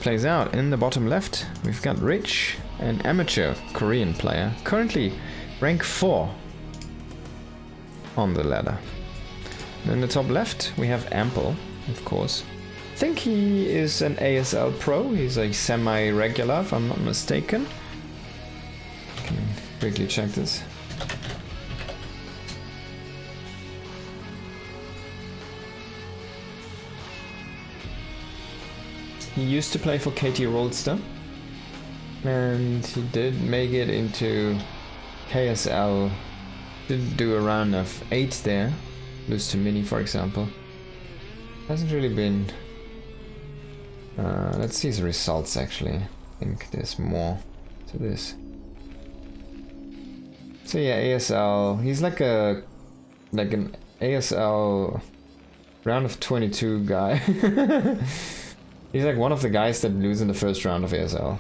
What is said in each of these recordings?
plays out. In the bottom left, we've got Rich, an amateur Korean player, currently rank 4 on the ladder. And in the top left, we have Ample, of course. I think he is an ASL pro. He's a semi-regular, if I'm not mistaken. Can quickly check this. He used to play for KT Roldster, and he did make it into KSL. Did do a run of 8 there, lose to Mini for example. Hasn't really been... let's see his results actually. I think there's more to this. So yeah, ASL, he's like an ASL round of 22 guy. He's like one of the guys that lose in the first round of ASL.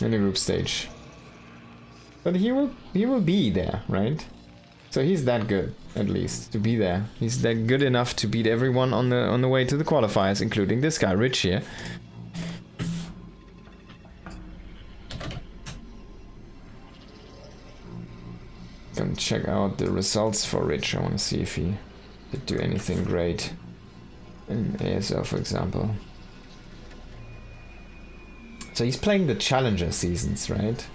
In the group stage. But he will be there, right? So he's that good, at least, to be there. He's that good enough to beat everyone on the way to the qualifiers, including this guy, Rich here. Gonna check out the results for Rich. I want to see if he did do anything great in ASL, for example. So he's playing the Challenger seasons, right?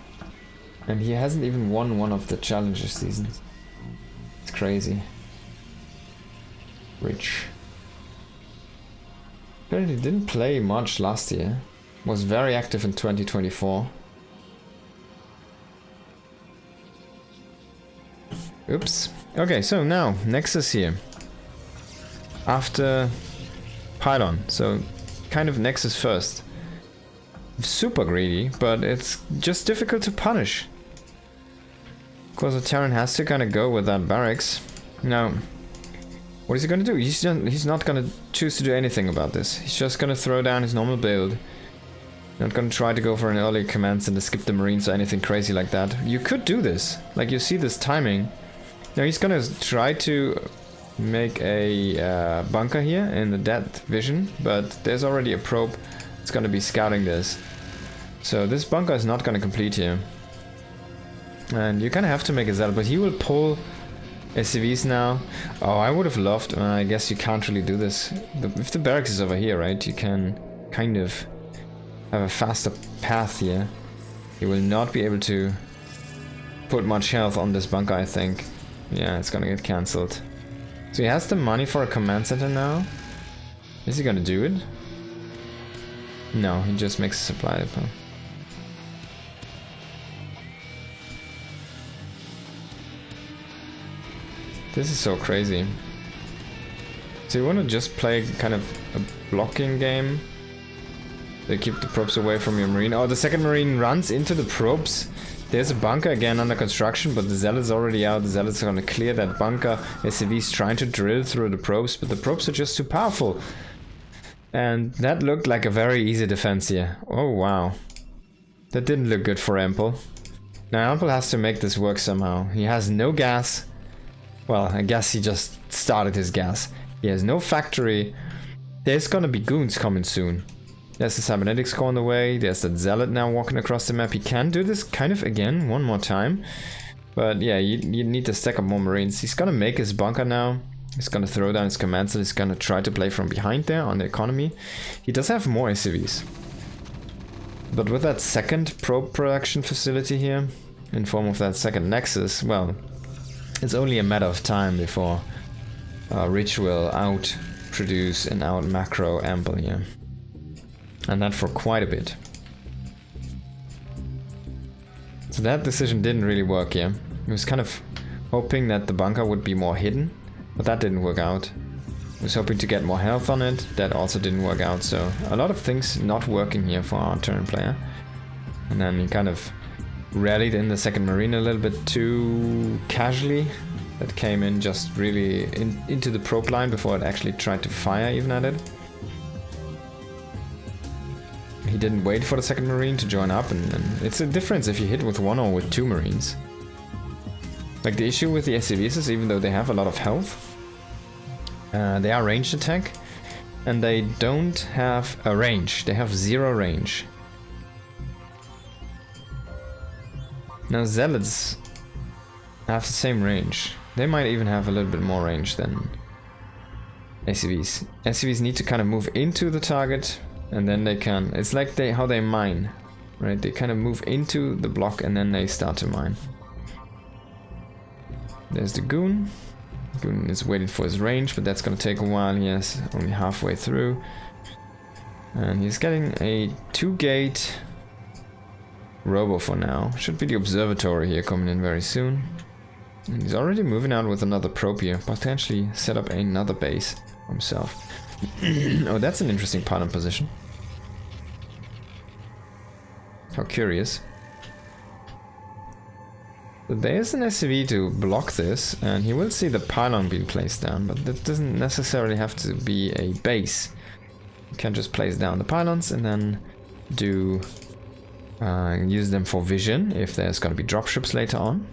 And he hasn't even won one of the Challenger seasons. It's crazy. Rich. Apparently didn't play much last year. Was very active in 2024. Oops. Okay, so now Nexus here. After Pylon, so kind of Nexus first. Super greedy, but it's just difficult to punish. Of course, the Terran has to kind of go with that barracks. Now, what is he going to do? He's not going to choose to do anything about this. He's just going to throw down his normal build. Not going to try to go for an early command center, skip the Marines or anything crazy like that. You could do this. Like, you see this timing. Now, he's going to try to make a bunker here in the depth vision, but there's already a probe. It's going to be scouting this. So this bunker is not going to complete here. And you kind of have to make a zealot, but he will pull SCVs now. Oh, I would have loved, I guess you can't really do this. If the barracks is over here, right, you can kind of have a faster path here. He will not be able to put much health on this bunker, I think. Yeah, it's going to get cancelled. So he has the money for a command center now. Is he going to do it? No, he just makes a supply depot. This is so crazy. So you want to just play kind of a blocking game? They keep the probes away from your marine. Oh, the second marine runs into the probes. There's a bunker again under construction, but the zealot's already out. The zealot's gonna clear that bunker. SCV's trying to drill through the probes, but the probes are just too powerful. And that looked like a very easy defense here. Oh wow. That didn't look good for Ample. Now Ample has to make this work somehow. He has no gas. Well, I guess he just started his gas. He has no factory. There's gonna be goons coming soon. There's the cybernetics core on the way. There's that zealot now walking across the map. He can do this kind of again, one more time. But yeah, you need to stack up more marines. He's gonna make his bunker now. He's gonna throw down his commands and he's gonna try to play from behind there on the economy. He does have more SCVs. But with that second probe production facility here, in form of that second Nexus, well, it's only a matter of time before Rich will out-produce and out-macro Ample here. And that for quite a bit. So that decision didn't really work here. He was kind of hoping that the bunker would be more hidden, but that didn't work out. He was hoping to get more health on it, that also didn't work out, so a lot of things not working here for our turn player. And then he kind of rallied in the second marine a little bit too casually. That came in just really into the probe line before it actually tried to fire even at it. He didn't wait for the second marine to join up, and it's a difference if you hit with one or with two marines. Like the issue with the SCVs is even though they have a lot of health, they are ranged attack, and they don't have a range. They have 0 range. Now Zealots have the same range. They might even have a little bit more range than SCVs. SCVs need to kind of move into the target, and then they can... It's like how they mine, right? They kind of move into the block and then they start to mine. There's the Goon. Goon is waiting for his range, but that's gonna take a while. Yes, only halfway through. And he's getting a 2-gate Robo for now. Should be the observatory here coming in very soon. And he's already moving out with another probe here. Potentially set up another base for himself. Oh, that's an interesting pylon position. How curious. There's an SCV to block this, and he will see the pylon being placed down, but that doesn't necessarily have to be a base. You can just place down the pylons and then do use them for vision if there's going to be dropships later on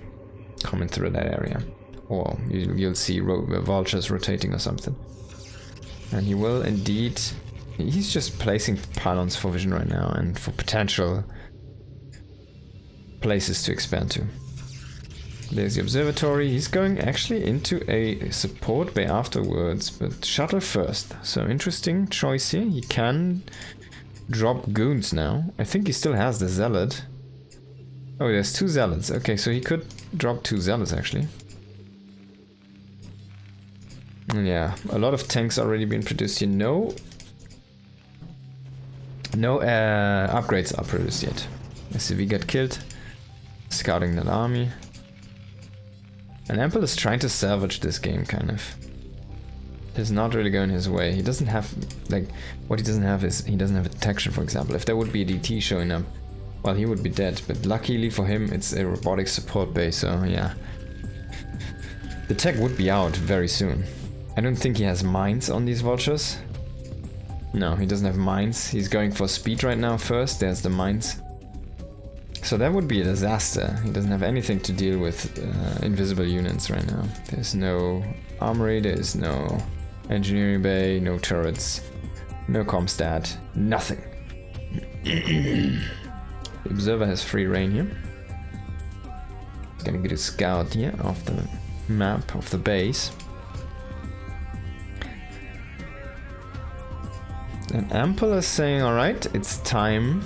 coming through that area, or you'll see vultures rotating or something. And he will indeed... He's just placing pylons for vision right now and for potential places to expand to. There's the observatory. He's going actually into a support bay afterwards, but shuttle first. So interesting choice here. He can drop goons now. I think he still has the zealot. Oh, there's 2 zealots. Okay, so he could drop 2 zealots actually. Yeah, a lot of tanks already been produced here. No upgrades are produced yet. SCV got killed. Scouting that army. And Ample is trying to salvage this game, kind of. It's not really going his way. He doesn't have, like, what he doesn't have is, he doesn't have a detection, for example. If there would be a DT showing up, well, he would be dead. But luckily for him, it's a robotic support base, so yeah. The tech would be out very soon. I don't think he has mines on these vultures. No, he doesn't have mines. He's going for speed right now first. There's the mines. So that would be a disaster. He doesn't have anything to deal with invisible units right now. There's no armory, there's no engineering bay, no turrets, no comstat, nothing. The observer has free reign here. He's gonna get a scout here of the map of the base. And Ample is saying, alright, it's time.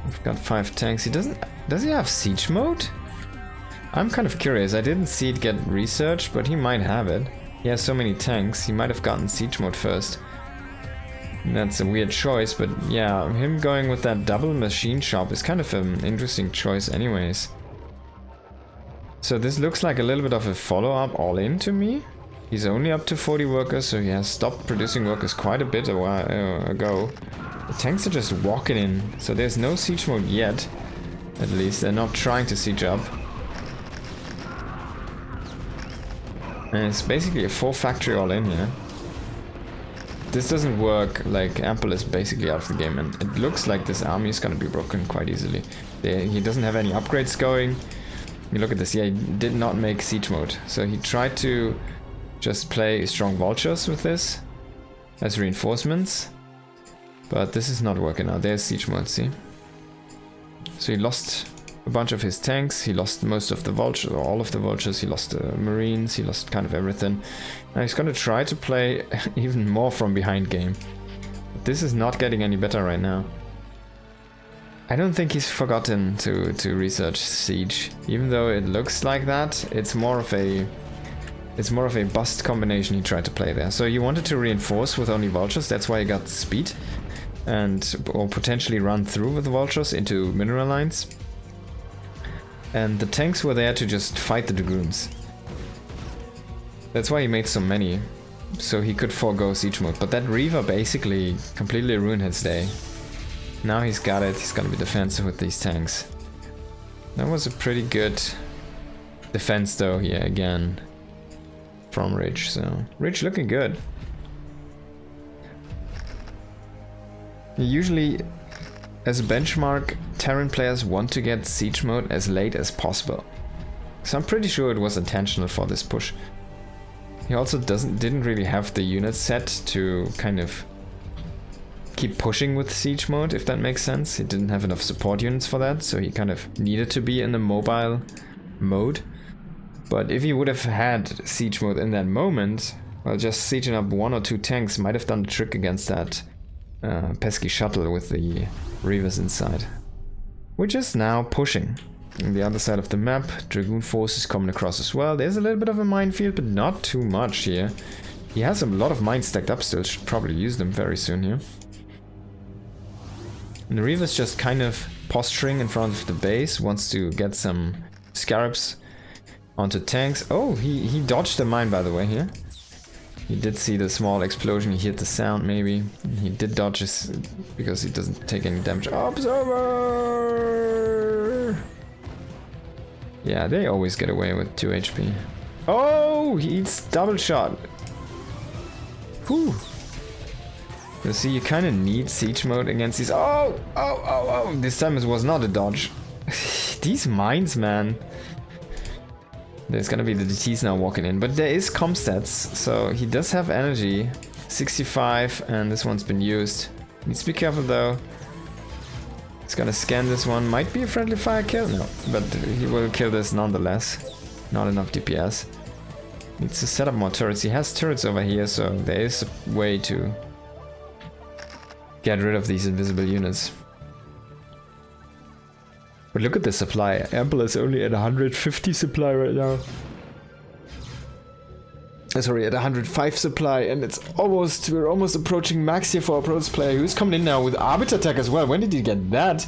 We've got 5 tanks. He doesn't... Does he have siege mode? I'm kind of curious. I didn't see it get researched, but he might have it. He has so many tanks. He might have gotten siege mode first. And that's a weird choice, but yeah, him going with that double machine shop is kind of an interesting choice anyways. So this looks like a little bit of a follow-up all-in to me. He's only up to 40 workers, so he has stopped producing workers quite a bit a while ago. The tanks are just walking in, so there's no siege mode yet. At least they're not trying to siege up. And it's basically a 4 factory all in here. This doesn't work, like Ample is basically out of the game, and it looks like this army is gonna be broken quite easily. He doesn't have any upgrades going. You look at this, yeah, he did not make siege mode. So he tried to just play strong vultures with this as reinforcements. But this is not working out. There's siege mode, see? So he lost a bunch of his tanks, he lost most of the vultures, or all of the vultures, he lost the marines, he lost kind of everything. Now he's gonna try to play even more from behind game. But this is not getting any better right now. I don't think he's forgotten to research siege. Even though it looks like that, it's more of a bust combination he tried to play there. So he wanted to reinforce with only vultures, that's why he got speed. Or potentially run through with vultures into mineral lines. And the tanks were there to just fight the dragoons. That's why he made so many, so he could forego siege mode. But that Reaver basically completely ruined his day. Now he's got it, he's gonna be defensive with these tanks. That was a pretty good defense though here again from Ridge, so Ridge looking good. Usually, as a benchmark, Terran players want to get siege mode as late as possible. So I'm pretty sure it was intentional for this push. He also didn't really have the unit set to kind of keep pushing with siege mode, if that makes sense. He didn't have enough support units for that, so he kind of needed to be in the mobile mode. But if he would have had siege mode in that moment, well, just sieging up 1 or 2 tanks might have done the trick against that pesky shuttle with the Reavers inside. Which is now pushing. On the other side of the map, Dragoon forces coming across as well. There's a little bit of a minefield, but not too much here. He has a lot of mines stacked up still, should probably use them very soon here. And the Reaver's just kind of posturing in front of the base, wants to get some scarabs onto tanks. Oh, he dodged the mine, by the way, here. He did see the small explosion, he heard the sound maybe. He did dodge this because he doesn't take any damage. Observer! Yeah, they always get away with 2 HP. Oh, he eats double shot. Whew. You see, you kind of need siege mode against these. Oh! This time it was not a dodge. These mines, man. There's gonna be the DTs now walking in, but there is comp stats, so he does have energy. 65, and this one's been used. Needs to be careful though. It's gonna scan this one. Might be a friendly fire kill? No, but he will kill this nonetheless. Not enough DPS. Needs to set up more turrets. He has turrets over here, so there is a way to get rid of these invisible units. But look at the supply. Ample is only at 150 supply right now. Sorry, at 105 supply, and we're almost approaching max here for our Protoss player, who's coming in now with Arbiter attack as well. When did he get that?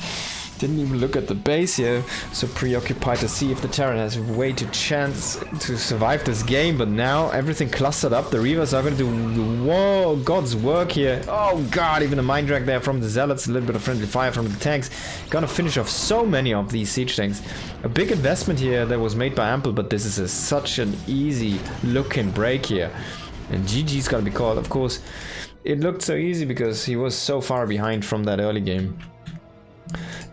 Didn't even look at the base here, so preoccupied to see if the Terran has a way to chance to survive this game, but now everything clustered up. The Reavers are going to do, whoa, God's work here. Oh God, even a mine drag there from the Zealots, a little bit of friendly fire from the tanks. Gonna finish off so many of these siege tanks. A big investment here that was made by Ample, but this is such an easy looking break here. And GG's gotta be called, of course. It looked so easy because he was so far behind from that early game.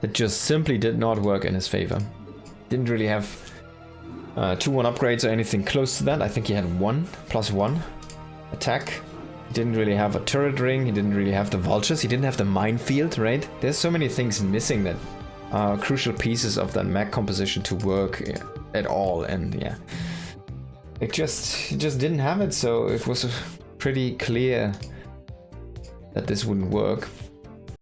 It just simply did not work in his favor. Didn't really have 2-1 upgrades or anything close to that. I think he had 1+1 attack. He didn't really have a turret ring. He didn't really have the vultures. He didn't have the minefield, right? There's so many things missing that are crucial pieces of that mech composition to work at all. And yeah, he just didn't have it. So it was pretty clear that this wouldn't work.